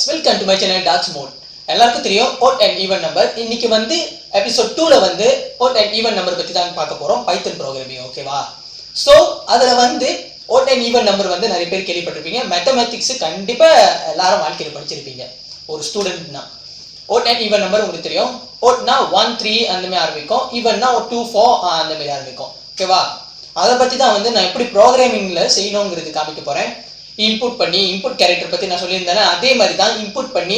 Welcome to my channel DarkSmod. எல்லாருக்கும் தெரியும் odd and even number. இன்னைக்கு வந்து எபிசோட் 2ல வந்து odd and even number பத்தி தான் பார்க்க போறோம், பைத்தன் ப்ரோகிராமிங். ஓகேவா? சோ அதுல வந்து odd and even number வந்து நிறைய பேர் கேள்விப்பட்டிருப்பீங்க. மேத்தமேட்டிக்ஸ் கண்டிப்பா எல்லாரும் வாழ்க்கையில படிச்சிருப்பீங்க ஒரு ஸ்டூடெண்ட்னா. odd and even number உங்களுக்கு தெரியும். oddனா 1 3 அந்த மாதிரி ஆரம்பிக்கும், evenனா 2 4 அந்த மாதிரி ஆரம்பிக்கும். ஓகேவா? அதை பத்தி தான் வந்து நான் எப்படி ப்ரோகிராமிங்ல செய்யணுங்கிறது காமிக்க போறேன். இன்புட் பண்ணி இன்புட் கேரக்டர் பத்தி நான் சொல்லியிருந்தேன், அதே மாதிரி தான் இன்புட் பண்ணி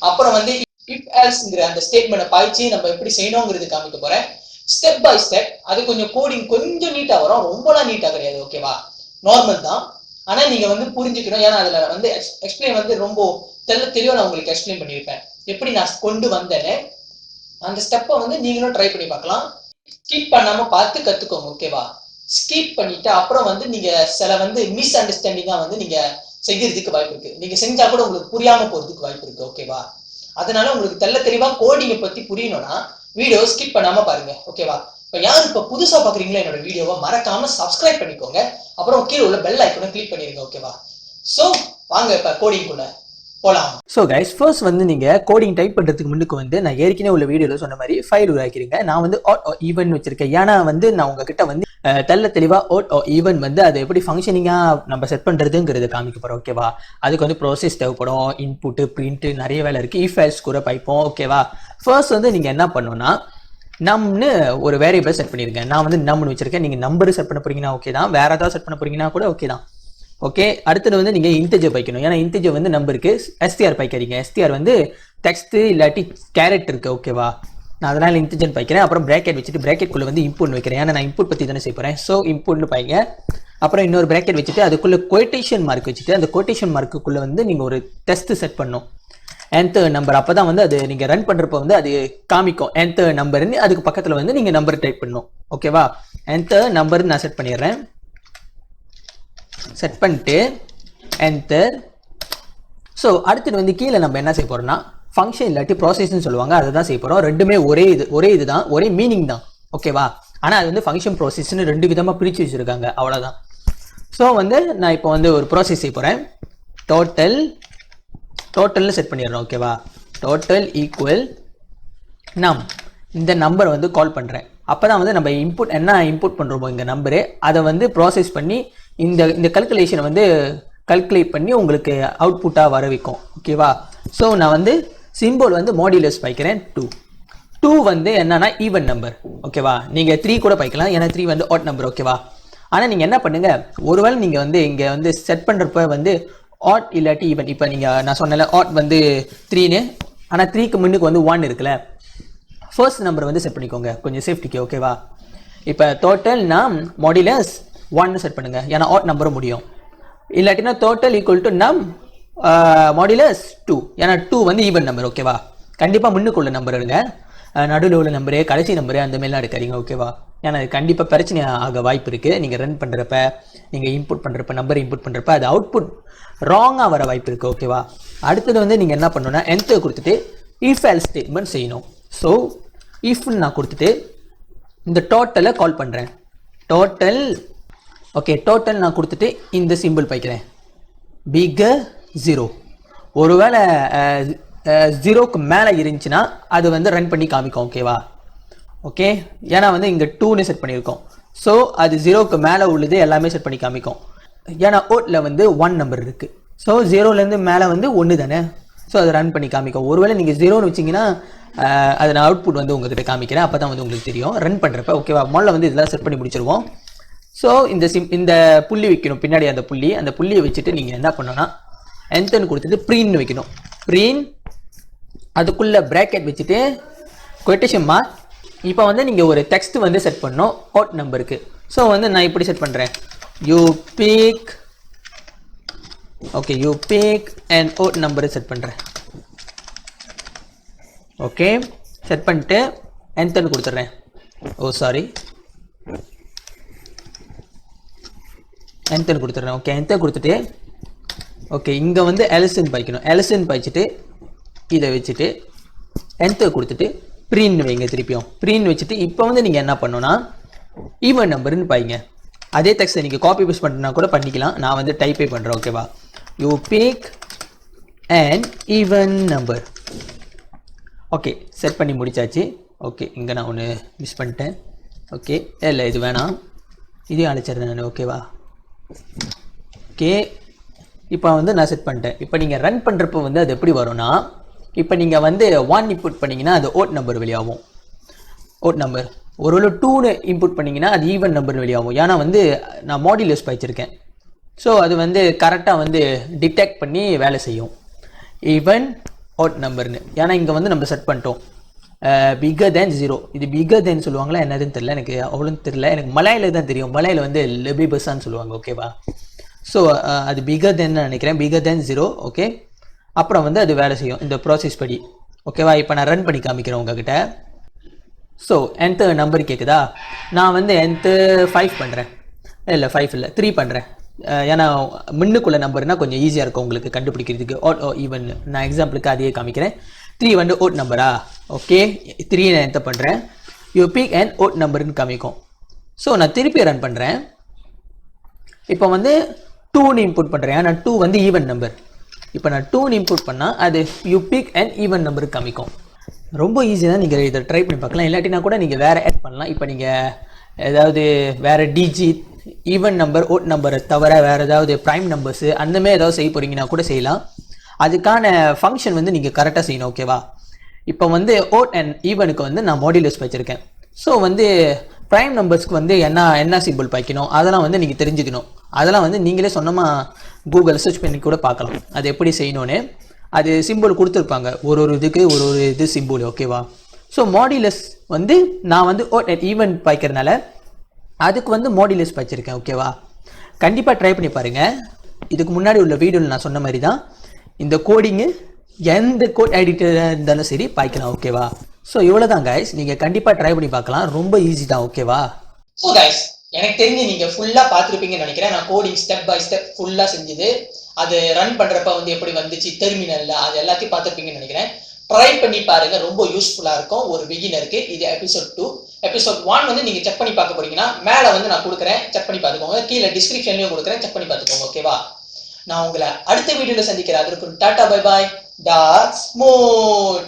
அப்புறம் வந்து இஃப் எல்ஸ்ங்கிற அந்த ஸ்டேட்மெண்ட்டை பாய்ச்சி நம்ம எப்படி செய்யணுங்கிறது காமிக்க போறேன். Step by step. அது கொஞ்சம் கோடிங் கொஞ்சம் நீட்டா வரும், ரொம்பலாம் நீட்டா கிடையாது. ஓகேவா? நார்மல் தான். ஆனா நீங்க வந்து புரிஞ்சுக்கணும், ஏன்னா அதுல வந்து எக்ஸ்பிளைன் வந்து ரொம்ப தெளிவா நான் உங்களுக்கு எக்ஸ்பிளைன் பண்ணியிருப்பேன். எப்படி நான் கொண்டு வந்தேன்னு அந்த ஸ்டெப்பை வந்து நீங்களும் ட்ரை பண்ணி பார்க்கலாம். ஸ்கிப் பண்ணாம பார்த்து கத்துக்கோங்க. ஓகேவா? ஸ்கிப் பண்ணிட்டு அப்புறம் வந்து நீங்க சில வந்து மிஸ் அண்டர்ஸ்டாண்டிங்கா வந்து நீங்க செய்யறதுக்கு வாய்ப்பு இருக்கு. நீங்க செஞ்சா கூட உங்களுக்கு புரியாம போறதுக்கு வாய்ப்பு இருக்கு. ஓகேவா? அதனால உங்களுக்கு தெளிவா கோடிங்கை பத்தி புரியணும்னா வீடியோ ஸ்கிப் பண்ணாம பாருங்க. ஓகேவா? இப்ப யாரும் இப்ப புதுசா பாக்குறீங்களா என்னோட வீடியோவை மறக்காம சப்ஸ்கிரைப் பண்ணிக்கோங்க, அப்புறம் கீழே உள்ள பெல் ஐக்கனை கிளிக் பண்ணிருங்க. ஓகேவா? சோ வாங்க இப்ப கோடிங்குள்ள போலாம். ஸோ கைஸ், ஃபர்ஸ்ட் வந்து நீங்கள் கோடிங் டைப் பண்ணுறதுக்கு முன்னுக்கு வந்து நான் ஏற்கனவே உள்ள வீடியோவில் சொன்ன மாதிரி ஃபைல் உருவாக்கிறீங்க. நான் வந்து ஈவன் வச்சிருக்கேன், ஏன்னா வந்து நான் உங்ககிட்ட வந்து தெளிவாக ஈவன் வந்து அது எப்படி ஃபங்க்ஷனிங்காக நம்ம செட் பண்ணுறதுங்கிறது காமிக்க போகிறோம். ஓகேவா? அதுக்கு வந்து ப்ராசஸ் தேவைப்படும், இன்புட்டு பிரிண்ட்டு நிறைய வேலை இருக்குது, இஃபைல்ஸ் கூட பைப்போம். ஓகேவா? ஃபர்ஸ்ட் வந்து நீங்கள் என்ன பண்ணணும்னா நம்னு ஒரு வேரியபிள் செட் பண்ணிருங்க. நான் வந்து நம்னு வச்சிருக்கேன், நீங்கள் நம்பர் செட் பண்ண போறீங்கன்னா ஓகே தான், வேற ஏதாவது செட் பண்ண போறீங்கன்னா கூட ஓகே தான். ஓகே, அடுத்தது வந்து நீங்கள் இன்டிஜர் பைக்கணும், ஏன்னா இன்டிஜர் வந்து நம்பருக்கு. எஸ்டிஆர் பைக்காதீங்க, எஸ்டிஆர் வந்து டெக்ஸ்ட் இல்லாட்டி கேரக்டர் இருக்கு. ஓகேவா? நான் அதனால இன்டிஜர் பைக்கிறேன். அப்புறம் பிராக்கெட் வச்சுட்டு பிராக்கெட்குள்ள வந்து இன்புட் வைக்கிறேன், ஏன்னா நான் இன்புட் பற்றி தானே செய்ய போகிறேன். ஸோ இன்புட்னு பைங்க. அப்புறம் இன்னொரு பிராக்கெட் வச்சுட்டு அதுக்குள்ள கொட்டேஷன் மார்க் வச்சுட்டு அந்த கொட்டேஷன் மார்க்குள்ள வந்து நீங்கள் ஒரு டெஸ்ட் செட் பண்ணணும், nth நம்பர். அப்போ தான் வந்து அது நீங்கள் ரன் பண்ணுறப்ப வந்து அது காமிக்கும் nth நம்பர்னு. அதுக்கு பக்கத்தில் வந்து நீங்கள் நம்பர் டைப் பண்ணணும். ஓகேவா? nth நம்பர்னு நான் செட் பண்ணிடுறேன். செட் பண்ணிட்டு என்டர். ஸோ அடுத்தது வந்து கீழே நம்ம என்ன செய்ய போறோம்னா ஃபங்க்ஷன் இல்லாட்டி ப்ராசஸ்ன்னு சொல்லுவாங்க, அதை தான் செய்ய போகிறோம். ரெண்டுமே ஒரே இதுதான், ஒரே மீனிங் தான். ஓகேவா? ஆனால் அது வந்து ஃபங்க்ஷன் ப்ராசஸ்ன்னு ரெண்டு விதமாக பிரித்து வச்சுருக்காங்க, அவ்வளோதான். ஸோ வந்து நான் இப்போ வந்து ஒரு ப்ராசஸ் செய்ய போகிறேன். டோட்டல்னு செட் பண்ணிடுறோம். ஓகேவா? டோட்டல் ஈக்குவல் நம். இந்த நம்பர் வந்து கால் பண்ணுறேன். அப்போ தான் வந்து நம்ம என்ன இன்புட் பண்ணுறோமோ இங்கே நம்பரு, அதை வந்து ப்ராசஸ் பண்ணி இந்த கல்குலேஷனை வந்து கல்குலேட் பண்ணி உங்களுக்கு அவுட்புட்டாக வர வைக்கும். ஓகேவா? ஸோ நான் வந்து சிம்பிள் வந்து மாடுலஸ் பைக்கிறேன். 2 வந்து என்னன்னா ஈவன் நம்பர். ஓகேவா? நீங்கள் 3 கூட பைக்கலாம், ஏன்னா 3 வந்து ஆட் நம்பர். ஓகேவா? ஆனால் நீங்கள் என்ன பண்ணுங்க, ஒருவேளை நீங்கள் வந்து இங்கே வந்து செட் பண்ணுறப்ப வந்து ஆட் இல்லாட்டி ஈவன். இப்போ நீங்கள் நான் சொன்னல ஆட் வந்து 3ன்னு, ஆனால் 3க்கு முன்னுக்கு வந்து 1 இருக்குல்ல, ஃபர்ஸ்ட் நம்பர் வந்து செட் பண்ணிக்கோங்க கொஞ்சம் சேஃப்டிக்கு. ஓகேவா? இப்போ டோட்டல்னா மாடுலஸ் 1 செட் பண்ணுங்க, ஏன்னா ஆட் நம்பரும் முடியும். இல்லாட்டினா டோட்டல் ஈக்குவல் டு நம் மாடுலஸ் 2, ஏன்னா 2 வந்து ஈவன் நம்பர். ஓகேவா? கண்டிப்பாக முன்னுக்குள்ள நம்பர் எடுங்க, நடுவில் உள்ள நம்பரு கடைசி நம்பரு அந்த மாதிரிலாம் எடுக்காதீங்க. ஓகேவா? ஏன்னா அது கண்டிப்பாக பிரச்சனை ஆக வாய்ப்பு இருக்குது. நீங்கள் ரன் பண்ணுறப்ப, நீங்கள் இன்புட் பண்ணுறப்ப, நம்பர் இன்புட் பண்ணுறப்ப அது அவுட்புட் ராங்காக வர வாய்ப்பு இருக்குது. ஓகேவா? அடுத்தது வந்து நீங்கள் என்ன பண்ணணும்னா nth கொடுத்துட்டு இஃப் எல்ஸ் ஸ்டேட்மெண்ட் செய்யணும். ஸோ இஃப்னு நான் கொடுத்துட்டு இந்த டோட்டலை கால் பண்ணுறேன். டோட்டல். ஓகே, டோட்டல் நான் கொடுத்துட்டு இந்த சிம்பிள் பைக்கிறேன், பிக் 0. ஒருவேளை 0க்கு மேலே இருந்துச்சுன்னா அது வந்து ரன் பண்ணி காமிக்கும். ஓகேவா? ஓகே, ஏன்னா வந்து இங்கே 2ன்னு செட் பண்ணியிருக்கோம். ஸோ அது 0க்கு மேலே உள்ளது எல்லாமே செட் பண்ணி காமிக்கும், ஏன்னா ஓட்டில் வந்து 1 நம்பர் இருக்குது. ஸோ 0லேருந்து மேலே வந்து 1 தானே. ஸோ அதை ரன் பண்ணி காமிக்கும். ஒருவேளை நீங்கள் 0ன்னு வச்சிங்கன்னா அதை நான் அவுட்புட் வந்து உங்ககிட்ட காமிக்கிறேன், அப்போ தான் வந்து உங்களுக்கு தெரியும் ரன் பண்ணுறப்ப. ஓகேவா? முதல்ல வந்து இதெல்லாம் செட் பண்ணி முடிச்சிருவோம். ஸோ இந்த புள்ளி வைக்கணும் பின்னாடி, அந்த புள்ளியை வச்சுட்டு நீங்கள் என்ன பண்ணணும்னா nthன்னு கொடுத்துட்டு ப்ரீன்னு வைக்கணும். ப்ரீன் அதுக்குள்ளே ப்ராக்கெட் வச்சுட்டு கொட்டேஷன் மார்க். இப்போ வந்து நீங்கள் ஒரு டெக்ஸ்ட் வந்து செட் பண்ணணும் ஆட் நம்பருக்கு. ஸோ வந்து நான் இப்படி செட் பண்ணுறேன், you pick. Okay, you pick and add நம்பரை செட் பண்ணுறேன். ஓகே, செட் பண்ணிட்டு nthன்னு கொடுத்துட்றேன். சாரி, nthன்னு கொடுத்துட்றேன். ஓகே, nth கொடுத்துட்டு ஓகே இங்கே வந்து எல்ஸ்ன்னு பைக்கணும். எல்ஸ்ன்னு பைச்சிட்டு இதை வச்சுட்டு nth கொடுத்துட்டு ப்ரீன்னு வைங்க. திருப்பியும் ப்ரீன்னு வச்சுட்டு இப்போ வந்து நீங்கள் என்ன பண்ணணும்னா ஈவன் நம்பர்னு பாய்ங்க. அதே டெக்ஸ்ட்டை நீங்கள் காப்பி பேஸ்ட் பண்ணுறதுனா கூட பண்ணிக்கலாம், நான் வந்து டைப்பே பண்ணுறேன். ஓகேவா? You pick an even number. Okay, set பண்ணி முடிச்சாச்சு. ஓகே, இங்கே நான் ஒன்று மிஸ் பண்ணிட்டேன். ஓகே, இல்லை இது வேணாம், இதையும் அழைச்சிடுறேன் நான். ஓகேவா? ஓகே, இப்போ வந்து நான் செட் பண்ணிட்டேன். இப்போ நீங்கள் ரன் பண்ணுறப்போ வந்து அது எப்படி வரும்னா, இப்போ நீங்கள் வந்து 1 இன்புட் பண்ணிங்கன்னா அது ஓட் நம்பர் வெளியாகும். ஓட் நம்பர் ஒருவேளை 2ன்னு இன்புட் பண்ணிங்கன்னா அது ஈவன் நம்பர் வெளியாகும். ஏன்னா வந்து நான் மாடுலஸ் பாய்ச்சிருக்கேன். ஸோ அது வந்து கரெக்டாக வந்து டிடெக்ட் பண்ணி வேலை செய்யும். ஈவன் ஓட் நம்பர்னு, ஏன்னா இங்கே வந்து நம்ம செட் பண்ணிட்டோம் பிகர் தேன் 0. இது பிகர் தேன் சொல்லுவாங்களா என்னதுன்னு தெரியல, எனக்கு அவ்வளோ தெரியல. எனக்கு மலையில தான் தெரியும். மலையில வந்து லெபிபஸான்னு சொல்லுவாங்க. ஓகேவா? ஸோ அது பிகர் தேன் நினைக்கிறேன், பிகர் தேன் 0. ஓகே, அப்புறம் வந்து அது வேலை செய்யும் இந்த ப்ராசஸ் படி. ஓகேவா? இப்போ நான் ரன் பண்ணி காமிக்கிறேன் உங்ககிட்ட. ஸோ nth நம்பர் கேட்குதா? நான் வந்து nth 5 பண்ணுறேன். இல்லை 5 இல்லை 3 பண்ணுறேன். ஏன்னா முன்னுக்குள்ள நம்பர்னா கொஞ்சம் ஈஸியாக இருக்கும் உங்களுக்கு கண்டுபிடிக்கிறதுக்கு. ஓட் ஈவன் நான் எக்ஸாம்பிளுக்கு அதையே காமிக்கிறேன். 3 வந்து ஓட் நம்பரா? ஓகே, 3 நான் என்டர் பண்ணுறேன். யூ பிக் அண்ட் ஓட் நம்பர்னு காமிக்கும். ஸோ நான் திருப்பி ரன் பண்ணுறேன். இப்போ வந்து 2ன்னு இன்புட் பண்ணுறேன். நான் 2 வந்து ஈவன் நம்பர். இப்போ நான் 2ன்னு இன்புட் பண்ணால் அது யூ பிக் அண்ட் ஈவன் நம்பருக்கு காமிக்கும். ரொம்ப ஈஸி தான், நீங்கள் இதை ட்ரை பண்ணி பார்க்கலாம். இல்லாட்டினா கூட நீங்கள் வேறு ஆட் பண்ணலாம். இப்போ நீங்கள் ஏதாவது வேறு டிஜிட் ஈவன் நம்பர் ஓட் நம்பரை தவிர வேறு ஏதாவது ப்ரைம் நம்பர்ஸு அந்தமாதிரி ஏதாவது செய்ய போகிறீங்கன்னா கூட செய்யலாம். அதுக்கான ஃபங்க்ஷன் வந்து நீங்கள் கரெக்டாக செய்யணும். ஓகேவா? இப்போ வந்து ஓட் அண்ட் ஈவனுக்கு வந்து நான் மாடுலஸ் வச்சுருக்கேன். ஸோ வந்து ப்ரைம் நம்பர்ஸ்க்கு வந்து என்ன சிம்பிள் பாய்க்கணும் அதெல்லாம் வந்து நீங்கள் தெரிஞ்சுக்கணும். அதெல்லாம் வந்து நீங்களே சொன்னமாக கூகுள் சர்ச் பண்ணி கூட பார்க்கலாம் அது எப்படி செய்யணும்னு. அது சிம்பிள் கொடுத்துருப்பாங்க, ஒரு இதுக்கு ஒரு இது சிம்பிள். ஓகேவா? ஸோ மாடுலஸ் வந்து நான் வந்து ஓட் அண்ட் ஈவன் பாய்க்கிறதுனால அதுக்கு வந்து மாடுலஸ் பாய்ச்சிருக்கேன். ஓகேவா? கண்டிப்பாக ட்ரை பண்ணி பாருங்கள். இதுக்கு முன்னாடி உள்ள வீடியோவில் நான் சொன்ன மாதிரி தான் இந்த கோடிங்கு எந்த கோட் எடிட்டராக இருந்தாலும் சரி பாய்க்கலாம். ஓகேவா? ஸோ இவ்வளோ தான் கைஸ், நீங்கள் கண்டிப்பாக ட்ரை பண்ணி பார்க்கலாம். ரொம்ப ஈஸி தான். ஓகேவா? ஸோ கைஸ், எனக்கு தெரிஞ்சு நீங்கள் ஃபுல்லாக பார்த்துருப்பீங்கன்னு நினைக்கிறேன். நான் கோடிங் ஸ்டெப் பை ஸ்டெப் ஃபுல்லாக செஞ்சது, அது ரன் பண்ணுறப்ப வந்து எப்படி வந்துச்சு டெர்மினலில், அது எல்லாத்தையும் பார்த்துருப்பீங்கன்னு நினைக்கிறேன். ட்ரை பண்ணி பாருங்க, ரொம்ப யூஸ்ஃபுல்லாக இருக்கும் ஒரு பிகினருக்கு. இது எபிசோட் 2. எபிசோட் 1 வந்து நீங்கள் செக் பண்ணி பார்க்க போறீங்கன்னா மேலே வந்து நான் கொடுக்குறேன், செக் பண்ணி பார்த்துக்கோங்க. கீழே டிஸ்கிரிப்ஷன்லையும் கொடுக்குறேன், செக் பண்ணி பார்த்துக்கோங்க. ஓகேவா? நான் உங்களை அடுத்த வீடியோவில் சந்திக்கிறேன். அதற்கு டாடா பை பாய். டார்க்ஸ்மோட்.